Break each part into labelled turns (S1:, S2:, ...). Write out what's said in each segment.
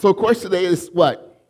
S1: So, of course, today is what?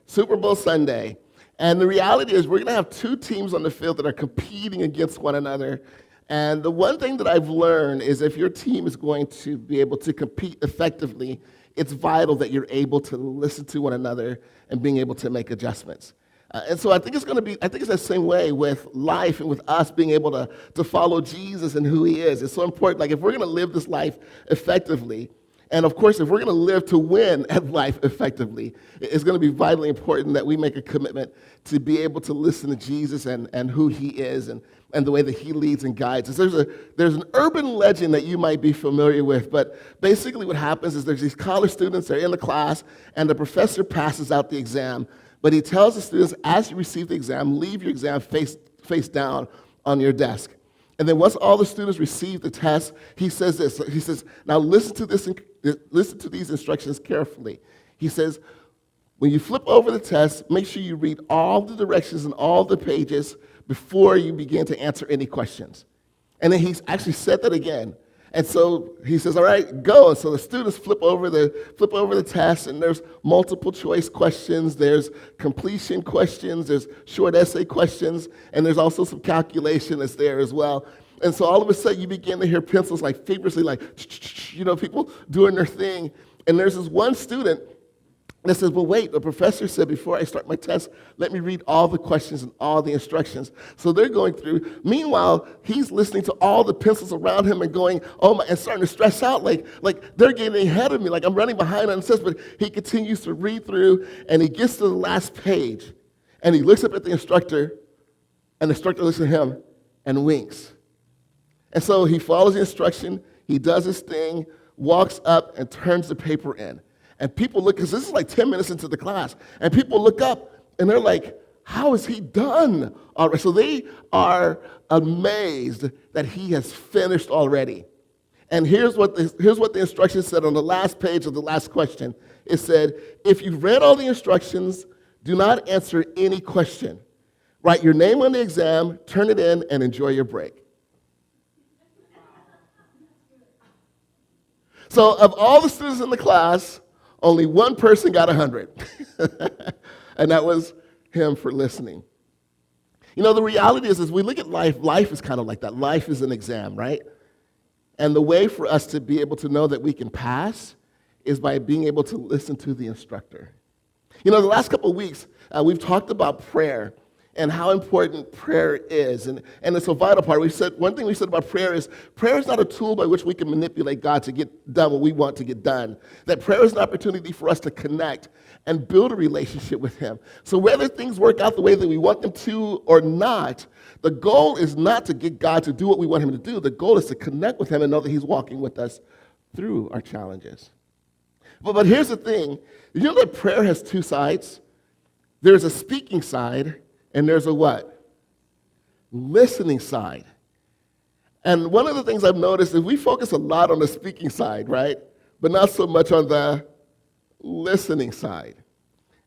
S1: Super Bowl Sunday. And the reality is we're going to have two teams on the field that are competing against one another. And the one thing that I've learned is if your team is going to be able to compete effectively, it's vital that you're able to listen to one another and being able to make adjustments. And so I think it's the same way with life and with us being able to follow Jesus and who he is. It's so important. Like if we're going to live this life effectively, and of course, if we're going to live to win at life effectively, it's going to be vitally important that we make a commitment to be able to listen to Jesus and who he is and the way that he leads and guides us. There's an urban legend that you might be familiar with, but basically what happens is there's these college students, they're in the class, and the professor passes out the exam, but he tells the students, as you receive the exam, leave your exam face down on your desk. And then once all the students receive the test, he says this. He says, now listen to these instructions carefully. He says, when you flip over the test, make sure you read all the directions and all the pages before you begin to answer any questions. And then he's actually said that again. And so he says, all right, go. And so the students flip over the test, and there's multiple choice questions, there's completion questions, there's short essay questions, and there's also some calculation that's there as well. And so all of a sudden you begin to hear pencils like feverishly, like, people doing their thing. And there's this one student that says, well, wait, the professor said before I start my test, let me read all the questions and all the instructions. So they're going through. Meanwhile, he's listening to all the pencils around him and going, oh my, and starting to stress out, like they're getting ahead of me, like I'm running behind on the test. But he continues to read through, and he gets to the last page, and he looks up at the instructor, and the instructor looks at him and winks. And so he follows the instruction, he does his thing, walks up and turns the paper in. And people look, because this is like 10 minutes into the class, and people look up and they're like, how is he done? All right, so they are amazed that he has finished already. And here's what the instructions said on the last page of the last question. It said, if you've read all the instructions, do not answer any question. Write your name on the exam, turn it in, and enjoy your break. So of all the students in the class, only one person got 100, and that was him for listening. You know, the reality is, as we look at life is kind of like that. Life is an exam, right? And the way for us to be able to know that we can pass is by being able to listen to the instructor. You know, the last couple of weeks, we've talked about prayer and how important prayer is. And it's a vital part. One thing we said about prayer is not a tool by which we can manipulate God to get done what we want to get done. That prayer is an opportunity for us to connect and build a relationship with him. So whether things work out the way that we want them to or not, the goal is not to get God to do what we want him to do. The goal is to connect with him and know that he's walking with us through our challenges. But here's the thing. You know that prayer has two sides? There's a speaking side, and there's a what? Listening side. And one of the things I've noticed is we focus a lot on the speaking side, right? But not so much on the listening side.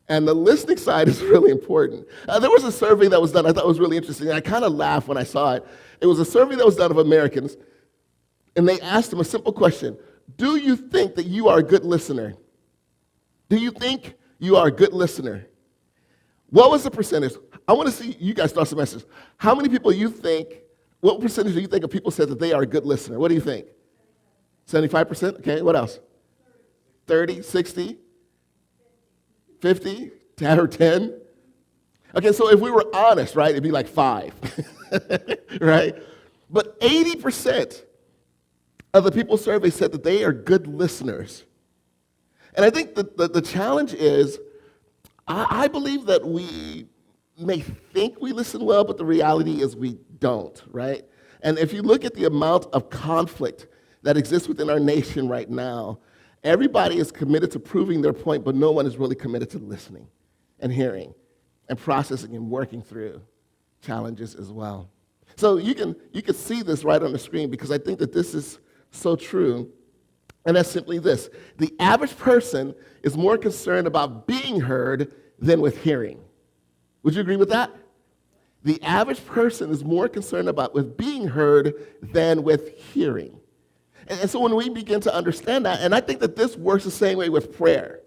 S1: And the listening side is really important. There was a survey that was done I thought was really interesting. I kind of laughed when I saw it. It was a survey that was done of Americans, and they asked them a simple question. Do you think that you are a good listener? Do you think you are a good listener? What was the percentage? I want to see you guys start some answers. How many people what percentage do you think of people said that they are a good listener? What do you think? 75%? Okay, what else? 30, 60, 50, 10 or 10? Okay, so if we were honest, right, it'd be like 5, right? But 80% of the people surveyed said that they are good listeners. And I think the challenge is, I believe that we may think we listen well, but the reality is we don't, right? And if you look at the amount of conflict that exists within our nation right now, everybody is committed to proving their point, but no one is really committed to listening and hearing and processing and working through challenges as well. So you can see this right on the screen because I think that this is so true. And that's simply this. The average person is more concerned about being heard than with hearing. Would you agree with that? The average person is more concerned with being heard than with hearing. And so when we begin to understand that, and I think that this works the same way with prayer.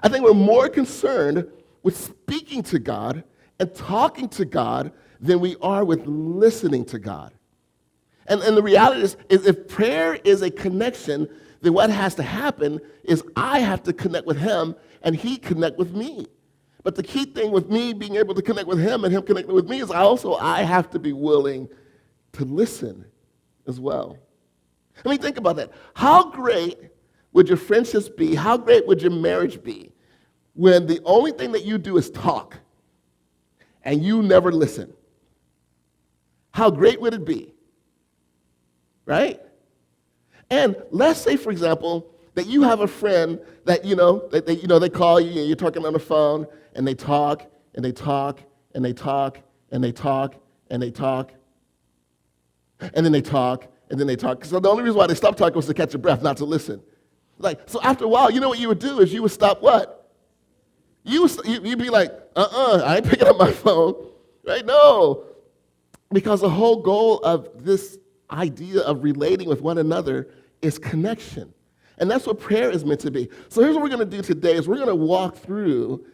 S1: I think we're more concerned with speaking to God and talking to God than we are with listening to God. And the reality is if prayer is a connection, then what has to happen is I have to connect with him and he connect with me. But the key thing with me being able to connect with him and him connecting with me is I have to be willing to listen as well. I mean, think about that. How great would your friendships be? How great would your marriage be when the only thing that you do is talk and you never listen? How great would it be? Right? And let's say, for example, that you have a friend that, they call you and you're talking on the phone and they talk and they talk and they talk and they talk and they talk and then they talk and then they talk. So the only reason why they stopped talking was to catch your breath, not to listen. So after a while, you know what you would do is you would stop what? You'd be like, I ain't picking up my phone, right? No, because the whole goal of this idea of relating with one another is connection. And that's what prayer is meant to be. So here's what we're going to do today is we're going to walk through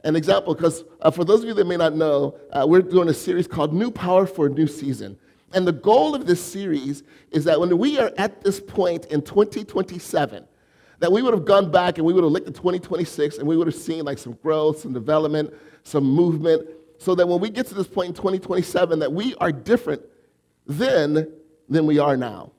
S1: an example, because for those of you that may not know, we're doing a series called New Power for a New Season. And the goal of this series is that when we are at this point in 2027, that we would have gone back and we would have looked at 2026 and we would have seen like some growth, some development, some movement, so that when we get to this point in 2027, that we are different then than we are now.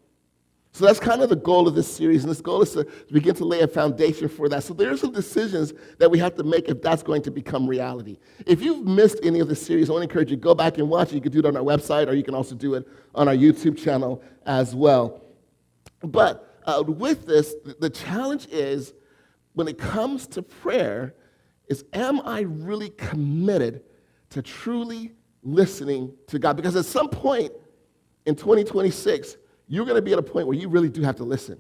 S1: So that's kind of the goal of this series, and this goal is to begin to lay a foundation for that. So there are some decisions that we have to make if that's going to become reality. If you've missed any of the series, I want to encourage you to go back and watch it. You can do it on our website, or you can also do it on our YouTube channel as well. But with this, the challenge is, when it comes to prayer, is am I really committed to truly listening to God? Because at some point in 2026, you're going to be at a point where you really do have to listen.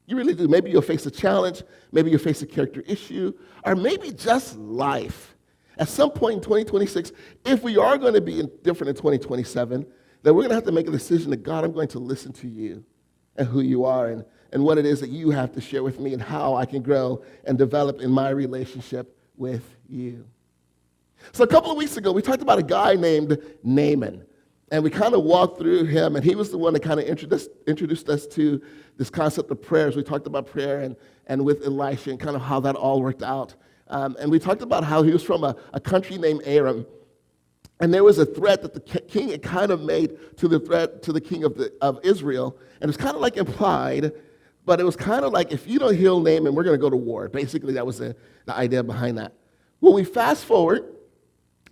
S1: You really do. Maybe you'll face a challenge, maybe you'll face a character issue, or maybe just life. At some point in 2026, if we are going to be different in 2027, then we're going to have to make a decision that, God, I'm going to listen to you and who you are and what it is that you have to share with me and how I can grow and develop in my relationship with you. So a couple of weeks ago, we talked about a guy named Naaman. And we kind of walked through him, and he was the one that kind of introduced us to this concept of prayers. We talked about prayer and with Elisha and kind of how that all worked out. And we talked about how he was from a country named Aram. And there was a threat that the king had kind of made to the king of Israel. And it's kind of like implied, but it was kind of like, if you don't heal Naaman, we're going to go to war. Basically, that was the idea behind that. When we fast forward,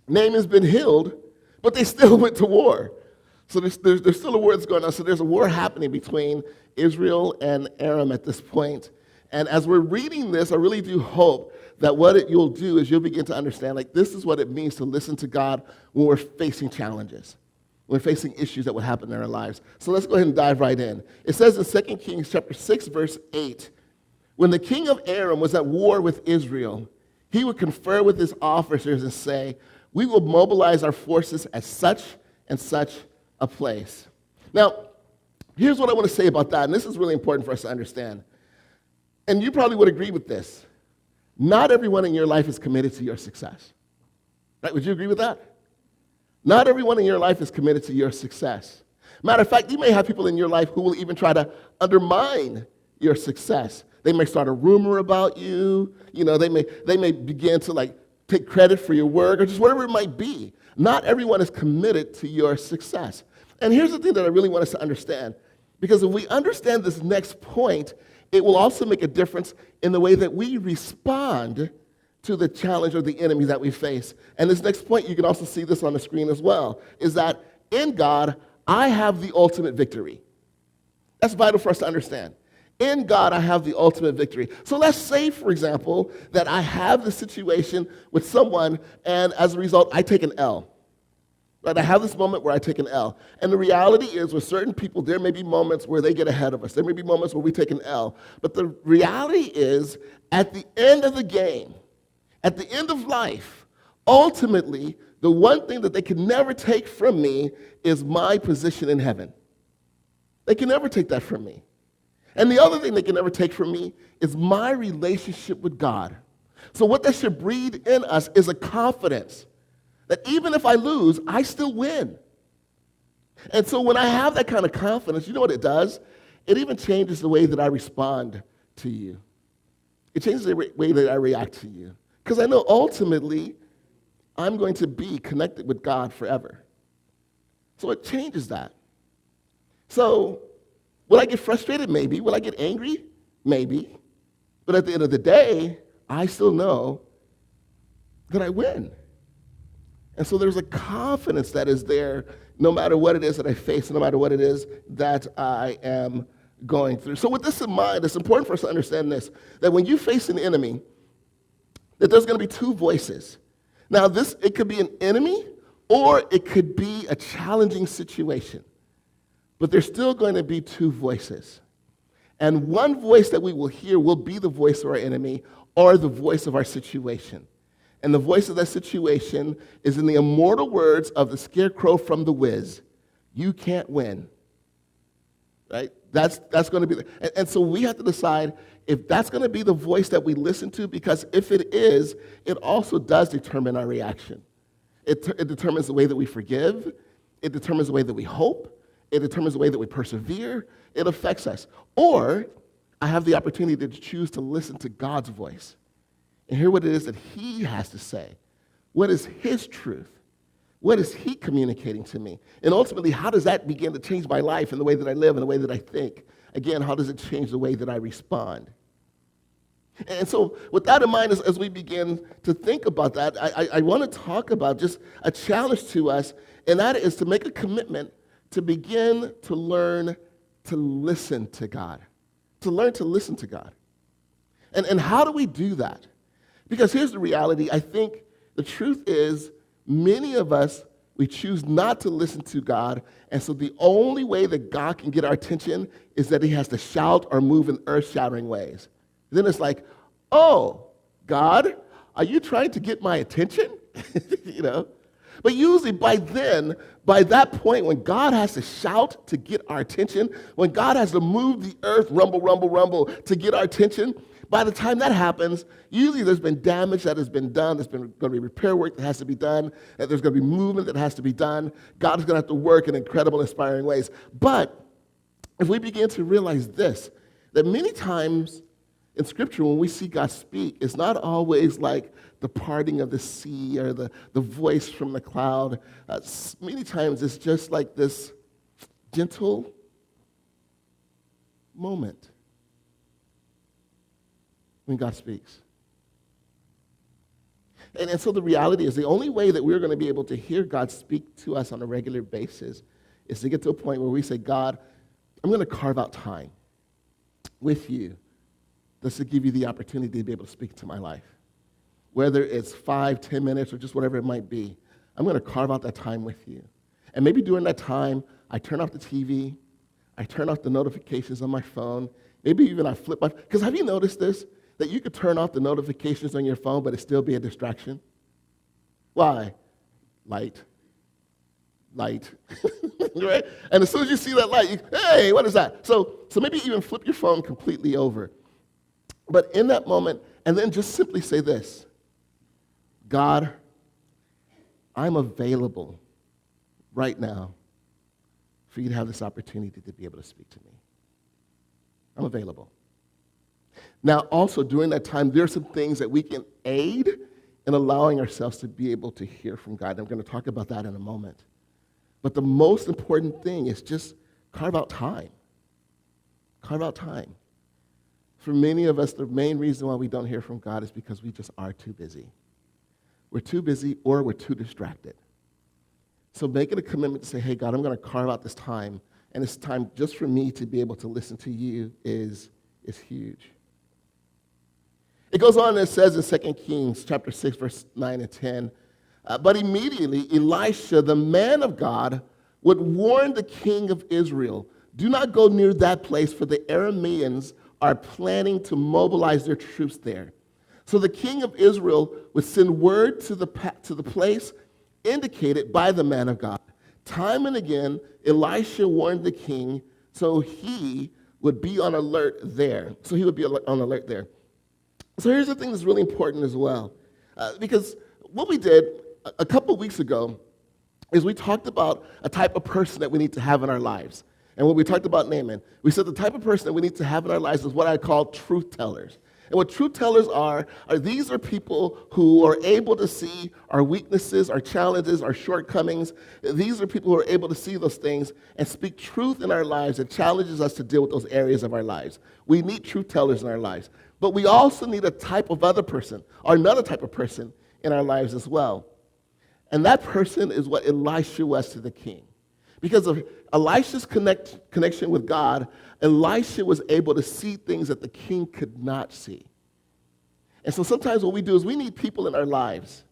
S1: Naaman's been healed, but they still went to war. So there's still a war that's going on. So there's a war happening between Israel and Aram at this point. And as we're reading this, I really do hope that you'll do is you'll begin to understand, like, this is what it means to listen to God when we're facing challenges, when we're facing issues that would happen in our lives. So let's go ahead and dive right in. It says in 2 Kings chapter 6, verse 8, when the king of Aram was at war with Israel, he would confer with his officers and say, we will mobilize our forces at such and such a place. Now, here's what I want to say about that, and this is really important for us to understand. And you probably would agree with this. Not everyone in your life is committed to your success. Right? Would you agree with that? Not everyone in your life is committed to your success. Matter of fact, you may have people in your life who will even try to undermine your success. They may start a rumor about you. They may begin to take credit for your work or just whatever it might be. Not everyone is committed to your success. And here's the thing that I really want us to understand. Because if we understand this next point, it will also make a difference in the way that we respond to the challenge or the enemy that we face. And this next point, you can also see this on the screen as well, is that in God, I have the ultimate victory. That's vital for us to understand. In God, I have the ultimate victory. So let's say, for example, that I have the situation with someone, and as a result, I take an L. Right? I have this moment where I take an L. And the reality is, with certain people, there may be moments where they get ahead of us. There may be moments where we take an L. But the reality is, at the end of the game, at the end of life, ultimately, the one thing that they can never take from me is my position in heaven. They can never take that from me. And the other thing they can never take from me is my relationship with God. So what that should breed in us is a confidence that even if I lose, I still win. And so when I have that kind of confidence, you know what it does? It even changes the way that I respond to you. It changes the way that I react to you. Because I know ultimately I'm going to be connected with God forever. So it changes that. So will I get frustrated? Maybe. Will I get angry? Maybe. But at the end of the day, I still know that I win. And so there's a confidence that is there no matter what it is that I face, no matter what it is that I am going through. So with this in mind, it's important for us to understand this, that when you face an enemy, that there's going to be two voices. Now, it could be an enemy or it could be a challenging situation. But there's still going to be two voices. And one voice that we will hear will be the voice of our enemy or the voice of our situation. And the voice of that situation is in the immortal words of the scarecrow from The Wiz: you can't win. Right? That's going to be, and so we have to decide if that's going to be the voice that we listen to, because if it is, it also does determine our reaction. It determines the way that we forgive. It determines the way that we hope. It determines the way that we persevere. It affects us. Or I have the opportunity to choose to listen to God's voice and hear what it is that he has to say. What is his truth? What is he communicating to me? And ultimately, how does that begin to change my life and the way that I live and the way that I think? Again, how does it change the way that I respond? And so with that in mind, as we begin to think about that, I want to talk about just a challenge to us, and that is to make a commitment to begin to learn to listen to God. To learn to listen to God. And how do we do that? Because here's the reality. I think the truth is many of us, we choose not to listen to God, and so the only way that God can get our attention is that he has to shout or move in earth-shattering ways. Then it's like, oh, God, are you trying to get my attention? You know? But usually by that point, when God has to shout to get our attention, when God has to move the earth, rumble, rumble, rumble, to get our attention, by the time that happens, usually there's been damage that has been done. There's going to be repair work that has to be done. That there's going to be movement that has to be done. God is going to have to work in incredible, inspiring ways. But if we begin to realize this, that many times in Scripture, when we see God speak, it's not always like the parting of the sea or the voice from the cloud. Many times it's just like this gentle moment when God speaks. And so the reality is the only way that we're going to be able to hear God speak to us on a regular basis is to get to a point where we say, God, I'm going to carve out time with you just to give you the opportunity to be able to speak to my life. Whether it's 5, 10 minutes, or just whatever it might be, I'm going to carve out that time with you. And maybe during that time, I turn off the TV, I turn off the notifications on my phone, maybe even I flip my, because have you noticed this? That you could turn off the notifications on your phone, but it still be a distraction? Why? Light. Right? And as soon as you see that light, hey, what is that? So maybe even flip your phone completely over. But in that moment, and then just simply say this: God, I'm available right now for you to have this opportunity to be able to speak to me. I'm available. Now, also during that time, there are some things that we can aid in allowing ourselves to be able to hear from God. I'm going to talk about that in a moment. But the most important thing is just carve out time. Carve out time. For many of us, the main reason why we don't hear from God is because we just are too busy. We're too busy or we're too distracted. So making a commitment to say, hey, God, I'm going to carve out this time, and it's time just for me to be able to listen to you is huge. It goes on and it says in 2 Kings chapter 6, verse 9 and 10, but immediately Elisha, the man of God, would warn the king of Israel, do not go near that place, for the Arameans are planning to mobilize their troops there. So the king of Israel would send word to the place indicated by the man of God. Time and again, Elisha warned the king, so he would be on alert there. So here's the thing that's really important as well. Because what we did a couple of weeks ago is we talked about a type of person that we need to have in our lives. And when we talked about Naaman, we said the type of person that we need to have in our lives is what I call truth tellers. And what truth tellers are these are people who are able to see our weaknesses, our challenges, our shortcomings. These are people who are able to see those things and speak truth in our lives that challenges us to deal with those areas of our lives. We need truth tellers in our lives. But we also need a type of other person, or another type of person in our lives as well. And that person is what Elisha was to the king. Because of Elisha's connection with God, Elisha was able to see things that the king could not see. And so sometimes what we do is we need people in our lives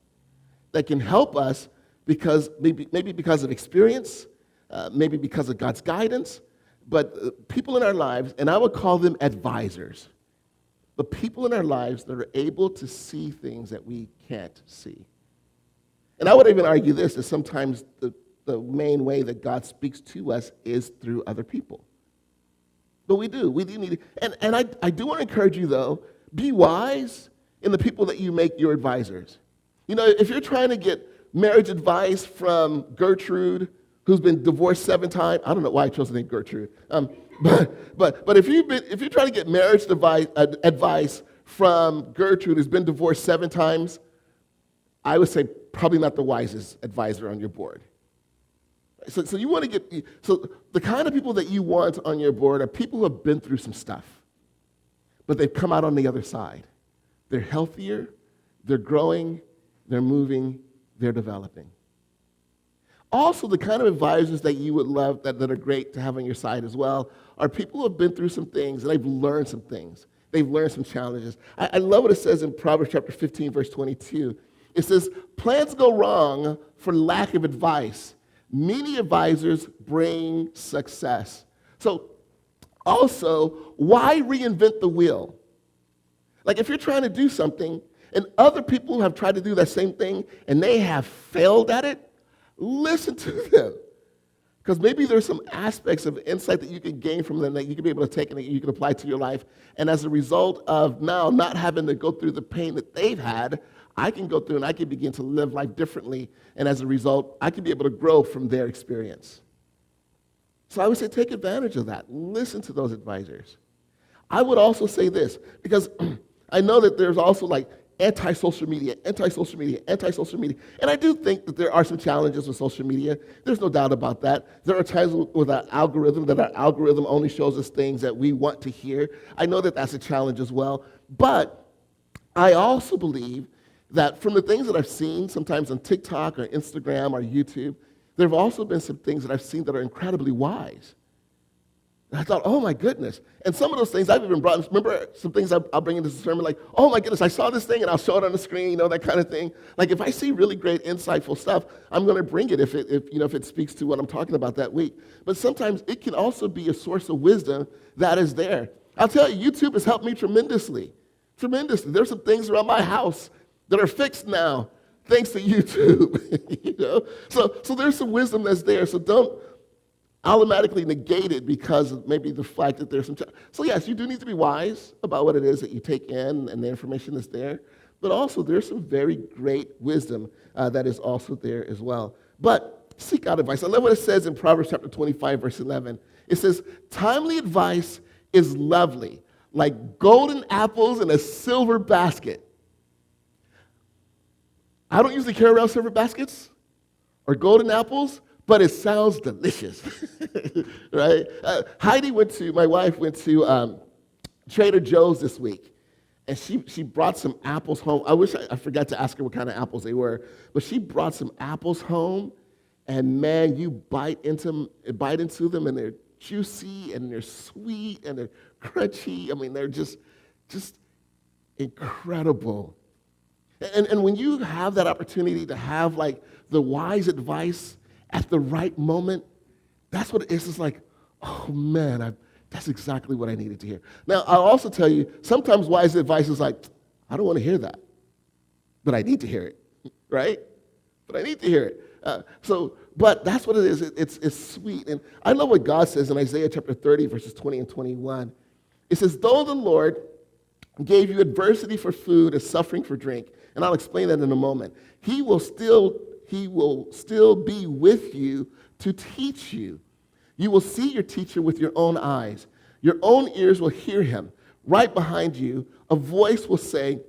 S1: that can help us because maybe because of experience, maybe because of God's guidance, but people in our lives, and I would call them advisors, but people in our lives that are able to see things that we can't see. And I would even argue this, that sometimes the main way that God speaks to us is through other people. But we do need it. And I do want to encourage you, though, be wise in the people that you make your advisors. You know, if you're trying to get marriage advice from Gertrude, who's been divorced 7 times, I don't know why I chose the name Gertrude, but if you're trying to get marriage advice from Gertrude, who's been divorced 7 times, I would say probably not the wisest advisor on your board. So you want to so the kind of people that you want on your board are people who have been through some stuff, but they've come out on the other side. They're healthier, they're growing, they're moving, they're developing. Also, the kind of advisors that you would love, that are great to have on your side as well, are people who have been through some things and they've learned some things. They've learned some challenges. I love what it says in Proverbs chapter 15, verse 22. It says, plans go wrong for lack of advice. Many advisors bring success. So also, why reinvent the wheel? Like if you're trying to do something and other people have tried to do that same thing and they have failed at it, listen to them. Because maybe there's some aspects of insight that you can gain from them that you can be able to take and that you can apply to your life. And as a result of now not having to go through the pain that they've had, I can go through and I can begin to live life differently. And as a result, I can be able to grow from their experience. So I would say take advantage of that. Listen to those advisors. I would also say this, because I know that there's also like anti-social media. And I do think that there are some challenges with social media. There's no doubt about that. There are times with our algorithm only shows us things that we want to hear. I know that that's a challenge as well. But I also believe that from the things that I've seen, sometimes on TikTok or Instagram or YouTube, there have also been some things that I've seen that are incredibly wise. And I thought, oh my goodness. And some of those things I've even brought, remember some things I'll bring into the sermon, like, oh my goodness, I saw this thing and I'll show it on the screen, that kind of thing. Like if I see really great, insightful stuff, I'm going to bring it if it speaks to what I'm talking about that week. But sometimes it can also be a source of wisdom that is there. I'll tell you, YouTube has helped me tremendously. There's some things around my house that are fixed now, thanks to YouTube. So there's some wisdom that's there. So don't automatically negate it because of maybe the fact that there's some. So yes, you do need to be wise about what it is that you take in and the information that's there. But also there's some very great wisdom that is also there as well. But seek out advice. I love what it says in Proverbs chapter 25, verse 11. It says, timely advice is lovely, like golden apples in a silver basket. I don't usually carry around silver baskets or golden apples, but it sounds delicious, right? My wife went to Trader Joe's this week, and she brought some apples home. I wish I forgot to ask her what kind of apples they were, but she brought some apples home, and man, you bite into them, and they're juicy, and they're sweet, and they're crunchy. I mean, they're just incredible. And when you have that opportunity to have like the wise advice at the right moment, that's what it is. It's like, oh man, that's exactly what I needed to hear. Now, I'll also tell you, sometimes wise advice is like, I don't want to hear that, but I need to hear it, right? But I need to hear it. But that's what it is. It's sweet. And I love what God says in Isaiah chapter 30, verses 20 and 21. It says, though the Lord gave you adversity for food and suffering for drink, and I'll explain that in a moment, he will still be with you to teach you. You will see your teacher with your own eyes. Your own ears will hear him. Right behind you, a voice will say,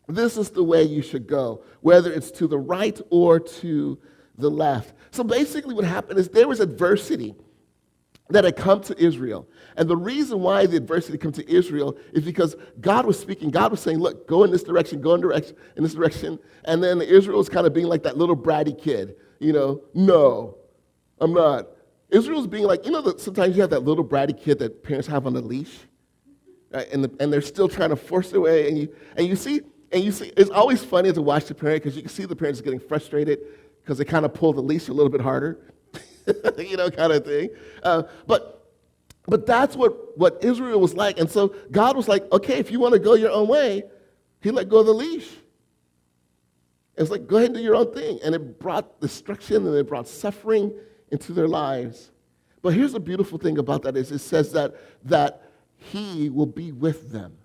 S1: this is the way you should go, whether it's to the right or to the left. So basically what happened is there was adversity that had come to Israel. And the reason why the adversity came to Israel is because God was speaking. God was saying, look, go in this direction, go in this direction. And then Israel was kind of being like that little bratty kid, no, I'm not. Israel's being like, that sometimes you have that little bratty kid that parents have on a leash, right? And they're still trying to force their way. And you see, it's always funny to watch the parent because you can see the parents getting frustrated because they kind of pull the leash a little bit harder, kind of thing. But that's what Israel was like. And so God was like, okay, if you want to go your own way, he let go of the leash. It's like, go ahead and do your own thing. And it brought destruction and it brought suffering into their lives. But here's the beautiful thing about that is it says that he will be with them.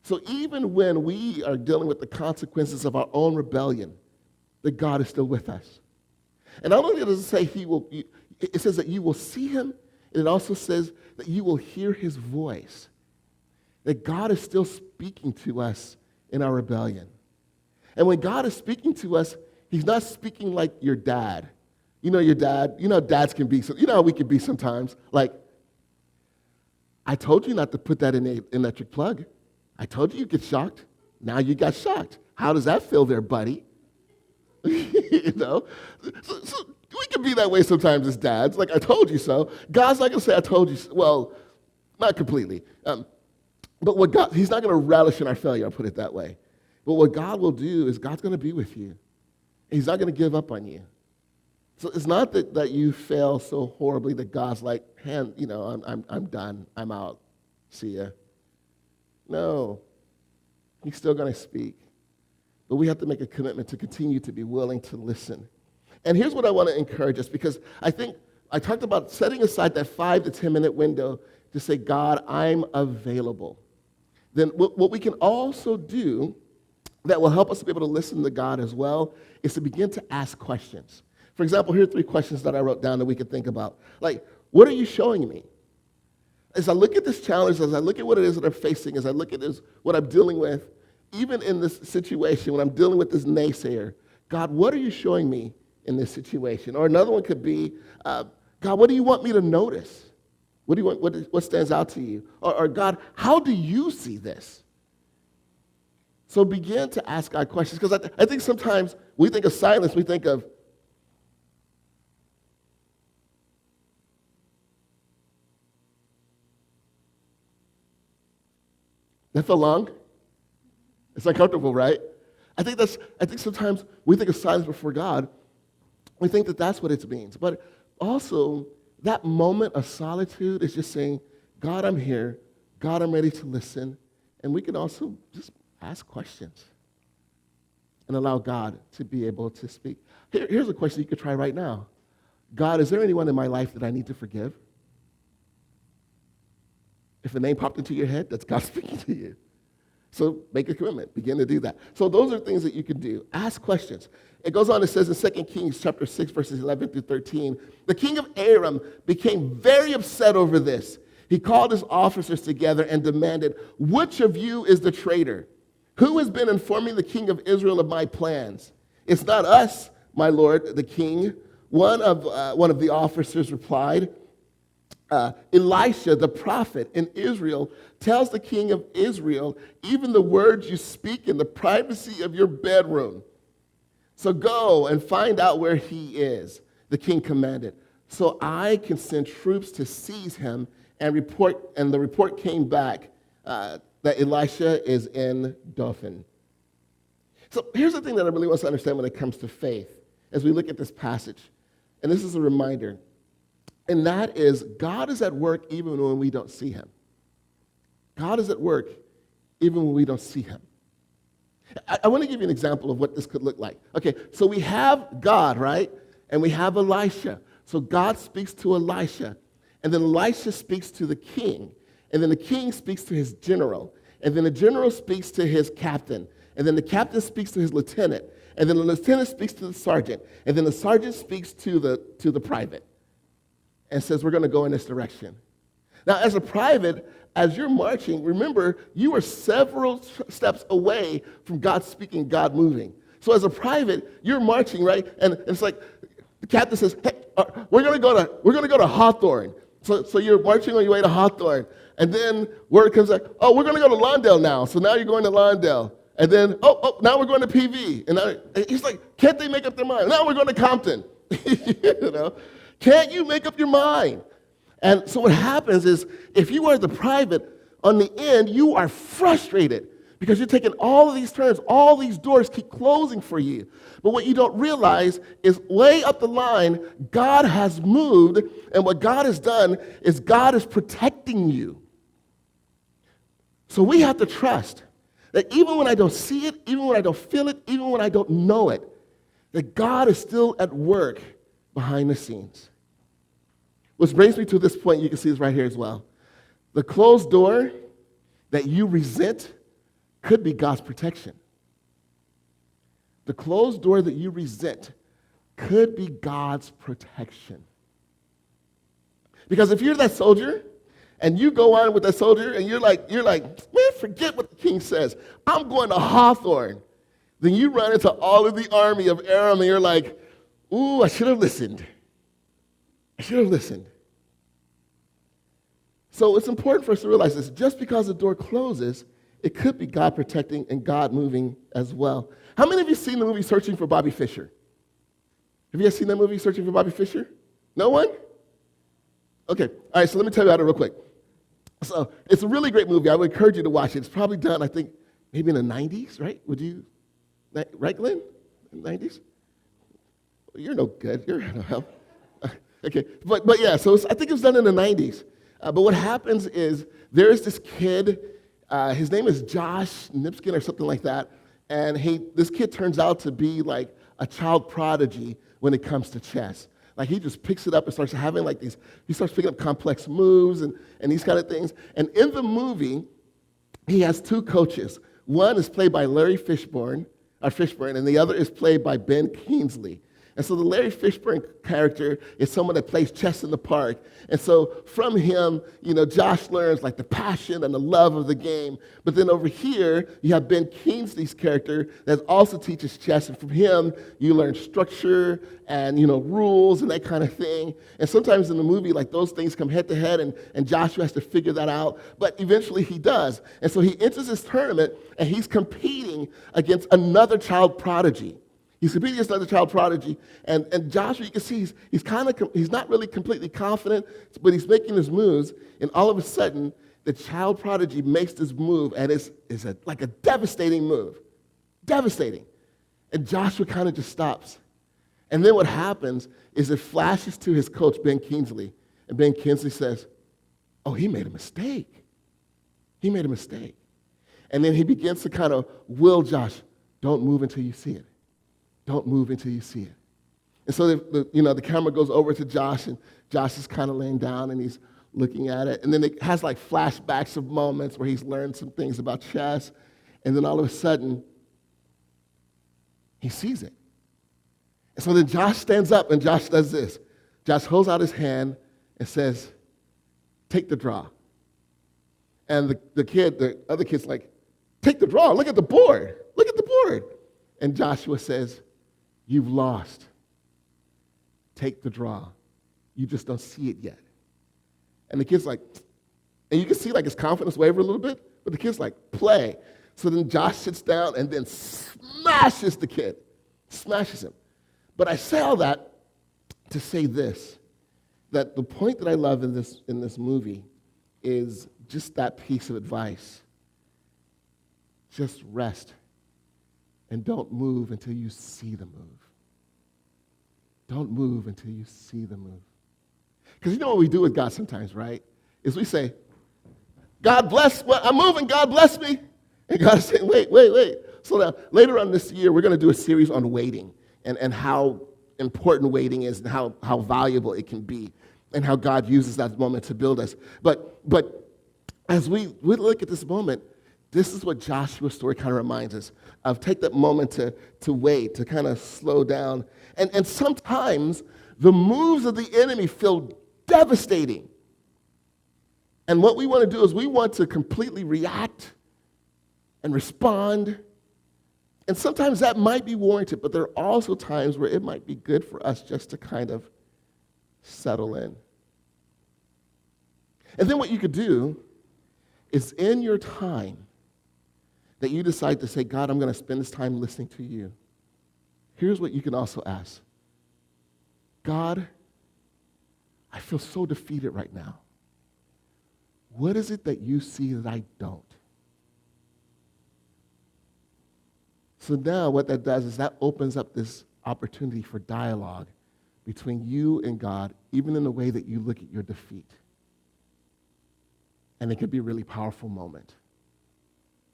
S1: So even when we are dealing with the consequences of our own rebellion, that God is still with us. And not only does it say it says that you will see him, and it also says that you will hear his voice. That God is still speaking to us in our rebellion. And when God is speaking to us, he's not speaking like your dad. Your dad, dads can be, how we can be sometimes. Like, I told you not to put that in an electric plug. I told you get shocked. Now you got shocked. How does that feel there, buddy? So we can be that way sometimes as dads. Like, I told you so. God's not going to say, I told you so. Well, not completely. But he's not going to relish in our failure, I'll put it that way. But what God will do is God's going to be with you. He's not going to give up on you. So it's not that you fail so horribly that God's like, I'm done. I'm out. See ya. No. He's still going to speak. But we have to make a commitment to continue to be willing to listen. And here's what I want to encourage us, because I think I talked about setting aside that 5 to 10 minute window to say, God, I'm available. Then what we can also do that will help us to be able to listen to God as well is to begin to ask questions. For example, here are 3 questions that I wrote down that we could think about. Like, what are you showing me? As I look at this challenge, as I look at what it is that I'm facing, as I look at what I'm dealing with, even in this situation, when I'm dealing with this naysayer, God, what are you showing me in this situation? Or another one could be, God, what do you want me to notice? What do you want? What stands out to you? Or God, how do you see this? So begin to ask God questions, because I think sometimes we think of silence, we think of, that felt long? It's uncomfortable, right? I think sometimes we think of silence before God. We think that that's what it means. But also, that moment of solitude is just saying, God, I'm here. God, I'm ready to listen. And we can also just ask questions and allow God to be able to speak. Here's a question you could try right now. God, is there anyone in my life that I need to forgive? If a name popped into your head, that's God speaking to you. So make a commitment. Begin to do that. So those are things that you can do. Ask questions. It goes on, it says in 2 Kings chapter 6, verses 11 through 13, the king of Aram became very upset over this. He called his officers together and demanded, which of you is the traitor? Who has been informing the king of Israel of my plans? It's not us, my lord, the king. One of the officers replied, Elisha, the prophet in Israel, tells the king of Israel, even the words you speak in the privacy of your bedroom. So go and find out where he is, the king commanded, so I can send troops to seize him and report. And the report came back that Elisha is in Dothan. So here's the thing that I really want us to understand when it comes to faith as we look at this passage. And this is a reminder. And that is, God is at work even when we don't see him. God is at work even when we don't see him. I want to give you an example of what this could look like. Okay, so we have God, right? And we have Elisha. So God speaks to Elisha. And then Elisha speaks to the king. And then the king speaks to his general. And then the general speaks to his captain. And then the captain speaks to his lieutenant. And then the lieutenant speaks to the sergeant. And then the sergeant speaks to the private and says, we're going to go in this direction. Now, as a private, as you're marching, remember, you are several steps away from God speaking, God moving. So as a private, you're marching, right? And it's like the captain says, hey, we're going to go to Hawthorne. So you're marching on your way to Hawthorne. And then word comes like, oh, we're going to go to Lawndale now. So now you're going to Lawndale. And then, now we're going to PV. And he's like, can't they make up their mind? Now we're going to Compton. You know? Can't you make up your mind? And so what happens is, if you are the private, on the end, you are frustrated because you're taking all of these turns, all these doors keep closing for you. But what you don't realize is way up the line, God has moved, and what God has done is God is protecting you. So we have to trust that even when I don't see it, even when I don't feel it, even when I don't know it, that God is still at work behind the scenes. Which brings me to this point, you can see this right here as well. The closed door that you resent could be God's protection. The closed door that you resent could be God's protection. Because if you're that soldier, and you go on with that soldier, and you're like, man, forget what the king says. I'm going to Hawthorne. Then you run into all of the army of Aram, and you're like, ooh, I should have listened. I should have listened. So it's important for us to realize this. Just because the door closes, it could be God protecting and God moving as well. How many of you seen the movie Searching for Bobby Fischer? Have you guys seen that movie, Searching for Bobby Fischer? No one? Okay. All right, so let me tell you about it real quick. So it's a really great movie. I would encourage you to watch it. It's probably done, I think, maybe in the 90s, right? Right, Glenn? In the 90s? You're no good. You're no help. Okay, but yeah, so I think it was done in the 90s. But what happens is there's this kid, his name is Josh Nipskin or something like that, and this kid turns out to be like a child prodigy when it comes to chess. Like he just picks it up and starts having like these, he starts picking up complex moves and these kind of things. And in the movie, he has two coaches. One is played by Larry Fishburne, and the other is played by Ben Kingsley. And so the Larry Fishburne character is someone that plays chess in the park. And so from him, Josh learns like the passion and the love of the game. But then over here, you have Ben Kingsley's character that also teaches chess. And from him, you learn structure and, rules and that kind of thing. And sometimes in the movie, like those things come head to head and Joshua has to figure that out. But eventually he does. And so he enters this tournament and he's competing against another child prodigy. He's competing against another child prodigy, and Joshua, you can see he's not really completely confident, but he's making his moves, and all of a sudden, the child prodigy makes this move, and it's like a devastating move. Devastating. And Joshua kind of just stops. And then what happens is it flashes to his coach, Ben Kingsley, and Ben Kingsley says, oh, he made a mistake. He made a mistake. And then he begins to kind of will Josh, don't move until you see it. Don't move until you see it. And so the camera goes over to Josh, and Josh is kind of laying down, and he's looking at it. And then it has like flashbacks of moments where he's learned some things about chess. And then all of a sudden, he sees it. And so then Josh stands up, and Josh does this. Josh holds out his hand and says, take the draw. And the other kid's like, take the draw. Look at the board. Look at the board. And Joshua says, you've lost. Take the draw. You just don't see it yet. And the kid's like, and you can see like his confidence waver a little bit, but the kid's like, play. So then Josh sits down and then smashes the kid. Smashes him. But I say all that to say this, that the point that I love in this movie is just that piece of advice. Just rest. And don't move until you see the move. Don't move until you see the move. Because you know what we do with God sometimes, right? Is we say, God bless, well, I'm moving, God bless me. And God is saying, wait. So now, later on this year, we're going to do a series on waiting and how important waiting is and how valuable it can be and how God uses that moment to build us. But as we look at this moment, This is what Joshua's story kind of reminds us of. Take that moment to wait, to kind of slow down. And sometimes the moves of the enemy feel devastating. And what we want to do is we want to completely react and respond. And sometimes that might be warranted, but there are also times where it might be good for us just to kind of settle in. And then what you could do is in your time that you decide to say, God, I'm going to spend this time listening to you. Here's what you can also ask. God, I feel so defeated right now. What is it that you see that I don't? So now what that does is that opens up this opportunity for dialogue between you and God, even in the way that you look at your defeat. And it could be a really powerful moment.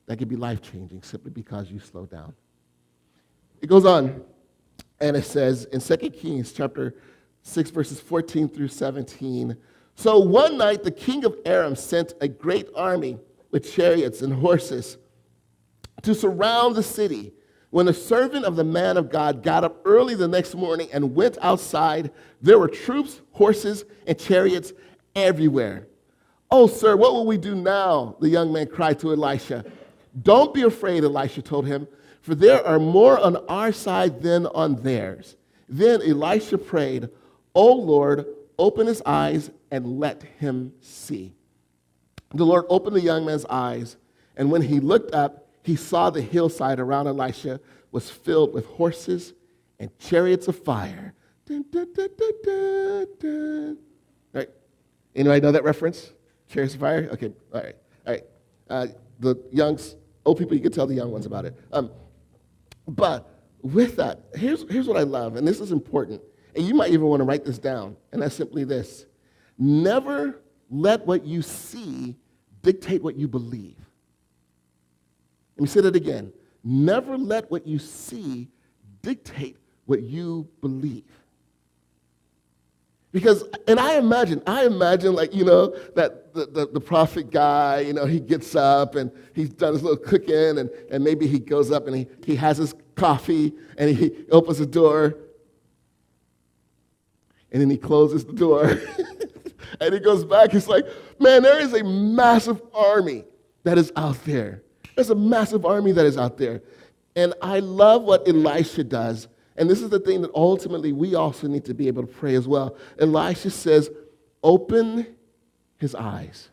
S1: That could be life-changing simply because you slow down. It goes on, and it says in 2 Kings chapter 6, verses 14 through 17, so one night the king of Aram sent a great army with chariots and horses to surround the city. When the servant of the man of God got up early the next morning and went outside, there were troops, horses, and chariots everywhere. Oh, sir, what will we do now? The young man cried to Elisha. Don't be afraid, Elisha told him, for there are more on our side than on theirs. Then Elisha prayed, O Lord, open his eyes and let him see. The Lord opened the young man's eyes, and when he looked up, he saw the hillside around Elisha was filled with horses and chariots of fire. Dun, dun, dun, dun, dun, dun. All right. Anybody know that reference? Chariots of fire? Okay. All right. The old people, you can tell the young ones about it. But with that, here's what I love, and this is important. And you might even want to write this down, and that's simply this. Never let what you see dictate what you believe. Let me say that again. Never let what you see dictate what you believe. Because, and I imagine like, that the prophet guy, he gets up and he's done his little cooking and maybe he goes up and he has his coffee and he opens the door and then he closes the door and he goes back. He's like, man, there is a massive army that is out there. There's a massive army that is out there. And I love what Elisha does. And this is the thing that ultimately we also need to be able to pray as well. Elisha says, open his eyes.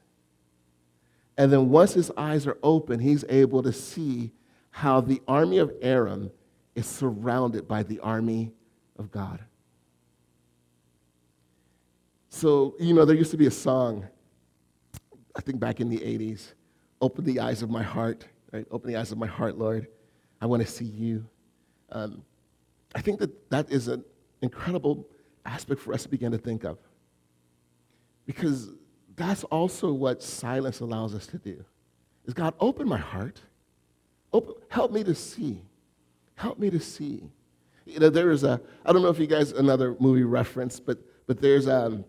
S1: And then once his eyes are open, he's able to see how the army of Aram is surrounded by the army of God. So, there used to be a song, I think back in the 80s, open the eyes of my heart, right? Open the eyes of my heart, Lord. I want to see you. I think that is an incredible aspect for us to begin to think of. Because that's also what silence allows us to do. Is God, open my heart. Help me to see. Help me to see. There is I don't know if you guys, another movie reference, but there's, I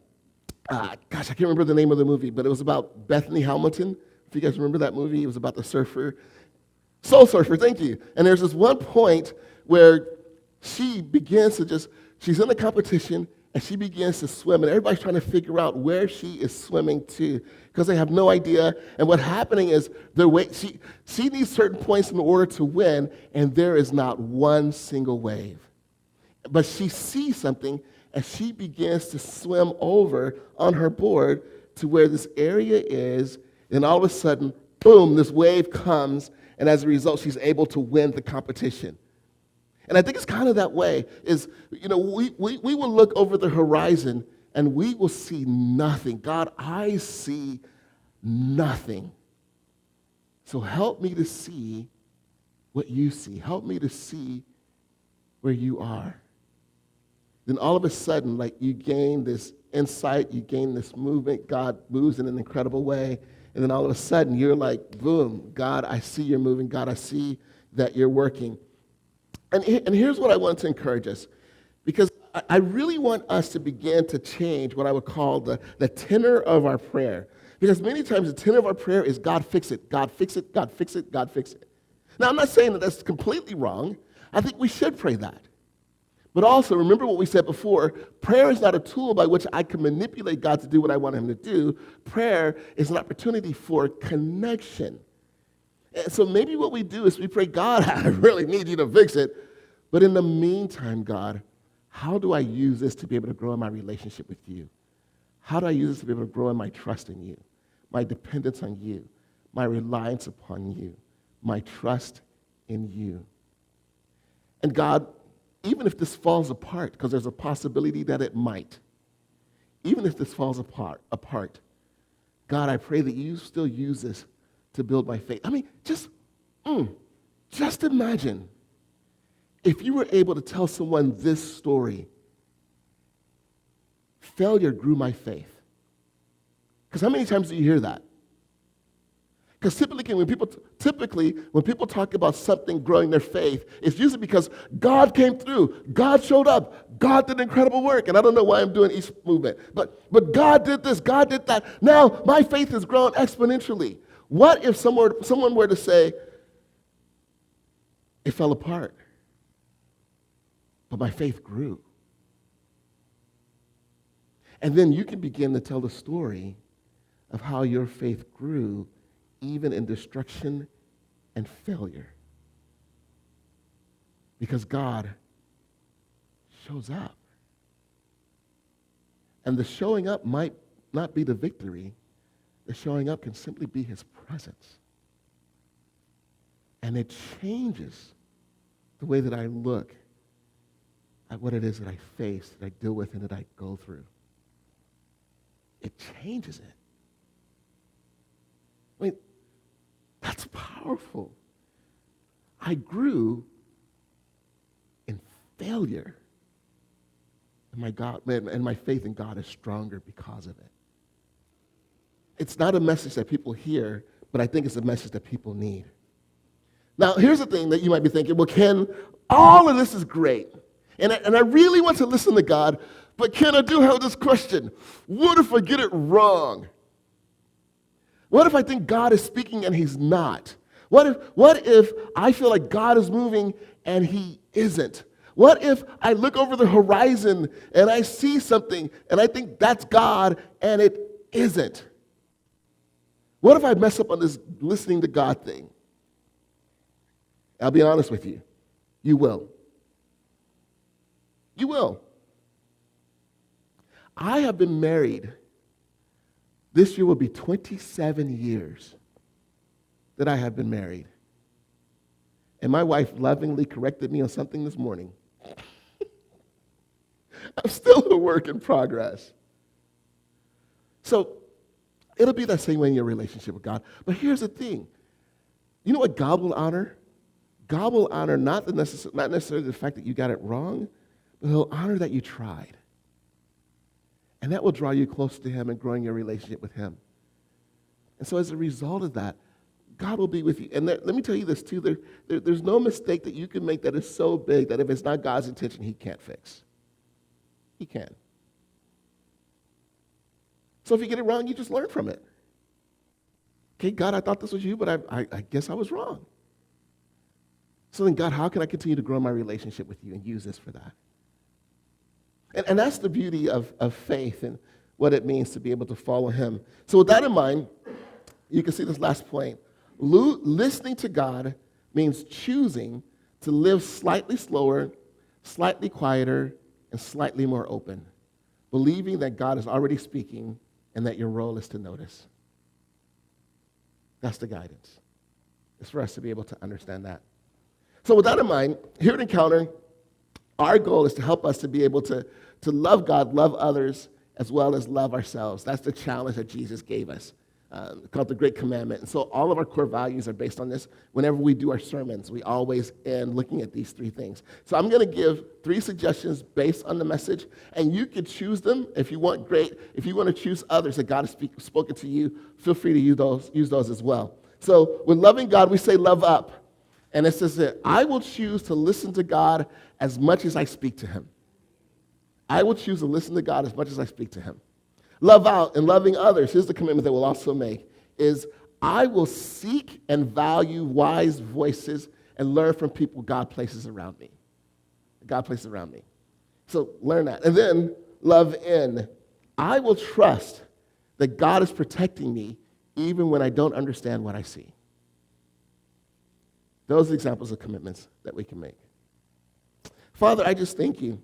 S1: can't remember the name of the movie, but it was about Bethany Hamilton. If you guys remember that movie, it was about the surfer. Soul Surfer, thank you. And there's this one point where she begins to she's in a competition, and she begins to swim, and everybody's trying to figure out where she is swimming to because they have no idea. And what's happening is she needs certain points in order to win, and there is not one single wave. But she sees something, and she begins to swim over on her board to where this area is, and all of a sudden, boom, this wave comes, and as a result, she's able to win the competition. And I think it's kind of that way, is, we will look over the horizon and we will see nothing. God, I see nothing. So help me to see what you see. Help me to see where you are. Then all of a sudden, like you gain this insight, you gain this movement, God moves in an incredible way, and then all of a sudden you're like, boom, God, I see you're moving. God, I see that you're working. And here's what I want to encourage us, because I really want us to begin to change what I would call the tenor of our prayer. Because many times the tenor of our prayer is, God, fix it, God, fix it, God, fix it, God, fix it. Now, I'm not saying that that's completely wrong. I think we should pray that. But also, remember what we said before, prayer is not a tool by which I can manipulate God to do what I want him to do. Prayer is an opportunity for connection. And so maybe what we do is we pray, God, I really need you to fix it. But in the meantime, God, how do I use this to be able to grow in my relationship with you? How do I use this to be able to grow in my trust in you, my dependence on you, my reliance upon you, my trust in you? And God, even if this falls apart, because there's a possibility that it might, even if this falls apart, God, I pray that you still use this to build my faith. I mean, just imagine if you were able to tell someone this story. Failure grew my faith. Because how many times do you hear that? Because typically when people talk about something growing their faith, it's usually because God came through, God showed up, God did incredible work. And I don't know why I'm doing each movement, but God did this, God did that. Now my faith has grown exponentially. What if someone were to say, it fell apart, but my faith grew? And then you can begin to tell the story of how your faith grew even in destruction and failure. Because God shows up. And the showing up might not be the victory. The showing up can simply be his presence. And it changes the way that I look at what it is that I face, that I deal with, and that I go through. It changes it. I mean, that's powerful. I grew in failure. And my faith in God is stronger because of it. It's not a message that people hear, but I think it's a message that people need. Now, here's the thing that you might be thinking, well, Ken, all of this is great. And I really want to listen to God, but Ken, I do have this question. What if I get it wrong? What if I think God is speaking and he's not? What if I feel like God is moving and he isn't? What if I look over the horizon and I see something and I think that's God and it isn't? What if I mess up on this listening to God thing? I'll be honest with you. You will. You will. I have been married. This year will be 27 years that I have been married. And my wife lovingly corrected me on something this morning. I'm still a work in progress. So it'll be that same way in your relationship with God. But here's the thing. You know what God will honor? God will honor not necessarily the fact that you got it wrong, but he'll honor that you tried. And that will draw you close to him and growing your relationship with him. And so as a result of that, God will be with you. And let me tell you this too, there's no mistake that you can make that is so big that if it's not God's intention, he can't fix. He can. So if you get it wrong, you just learn from it. Okay, God, I thought this was you, but I guess I was wrong. So then, God, how can I continue to grow my relationship with you and use this for that? And that's the beauty of faith and what it means to be able to follow him. So with that in mind, you can see this last point. Listening to God means choosing to live slightly slower, slightly quieter, and slightly more open, believing that God is already speaking and that your role is to notice. That's the guidance. It's for us to be able to understand that. So with that in mind, here at Encounter, our goal is to help us to be able to love God, love others, as well as love ourselves. That's the challenge that Jesus gave us, called the Great Commandment. And so all of our core values are based on this. Whenever we do our sermons, we always end looking at these three things. So I'm going to give 3 suggestions based on the message, and you can choose them if you want. Great. If you want to choose others that God has spoken to you, feel free to use those as well. So with loving God, we say love up. And it says that I will choose to listen to God as much as I speak to him. I will choose to listen to God as much as I speak to him. Love out and loving others. Here's the commitment that we'll also make is I will seek and value wise voices and learn from people God places around me. God places around me. So learn that. And then love in. I will trust that God is protecting me even when I don't understand what I see. Those are examples of commitments that we can make. Father, I just thank you